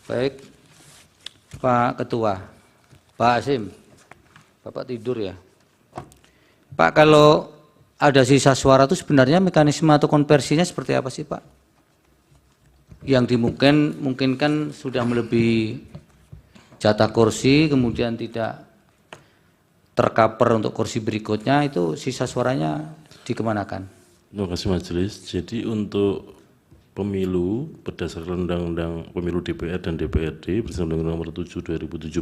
Baik, Pak Ketua, Pak Hasim, Bapak tidur ya. Pak, kalau ada sisa suara itu sebenarnya mekanisme atau konversinya seperti apa sih Pak? Yang dimungkinkan sudah melebihi jatah kursi, kemudian tidak tercover untuk kursi berikutnya, itu sisa suaranya dikemanakan? Terima kasih Majelis. Jadi untuk pemilu berdasarkan Undang-Undang Pemilu DPR dan DPRD bersama Undang-Undang Nomor 7 2017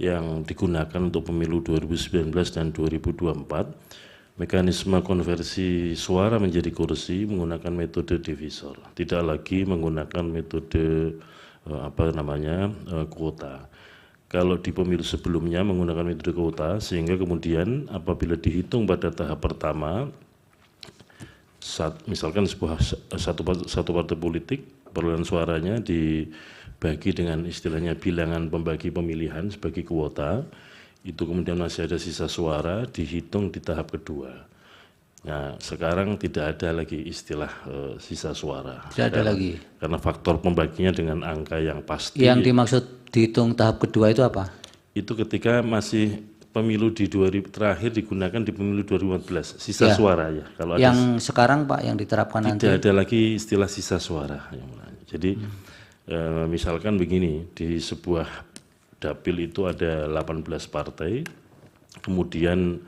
yang digunakan untuk pemilu 2019 dan 2024, mekanisme konversi suara menjadi kursi menggunakan metode divisor, tidak lagi menggunakan metode kuota. Kalau di pemilu sebelumnya menggunakan metode kuota, sehingga kemudian apabila dihitung pada tahap pertama, misalkan satu partai politik perolehan suaranya dibagi dengan istilahnya bilangan pembagi pemilihan sebagai kuota, itu kemudian masih ada sisa suara dihitung di tahap kedua. Nah, sekarang tidak ada lagi istilah sisa suara. Tidak ada lagi. Karena faktor pembaginya dengan angka yang pasti. Yang dimaksud dihitung tahap kedua itu apa? Itu ketika masih pemilu terakhir digunakan di pemilu 2014, sisa suara ya. Kalau yang sekarang Pak yang diterapkan nanti tidak ada lagi istilah sisa suara. Jadi misalkan begini, di sebuah dapil itu ada 18 partai, kemudian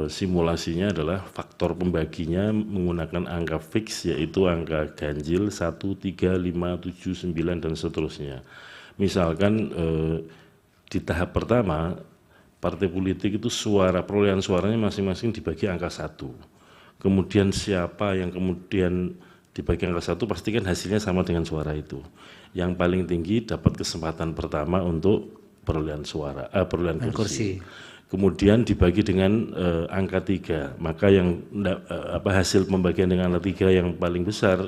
simulasinya adalah faktor pembaginya menggunakan angka fix, yaitu angka ganjil 1, 3, 5, 7, 9 dan seterusnya. Misalkan di tahap pertama partai politik itu perolehan suaranya masing-masing dibagi angka 1. Kemudian siapa yang kemudian dibagi angka 1 pastikan hasilnya sama dengan suara itu. Yang paling tinggi dapat kesempatan pertama untuk perolehan kursi. Kemudian dibagi dengan angka 3, maka yang hasil pembagian dengan angka 3 yang paling besar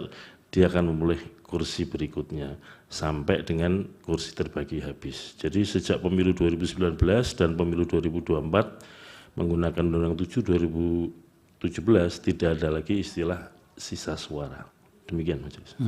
dia akan memulai kursi berikutnya sampai dengan kursi terbagi habis. Jadi sejak pemilu 2019 dan pemilu 2024 menggunakan Undang-Undang 7 2017 tidak ada lagi istilah sisa suara. Demikian Majelis.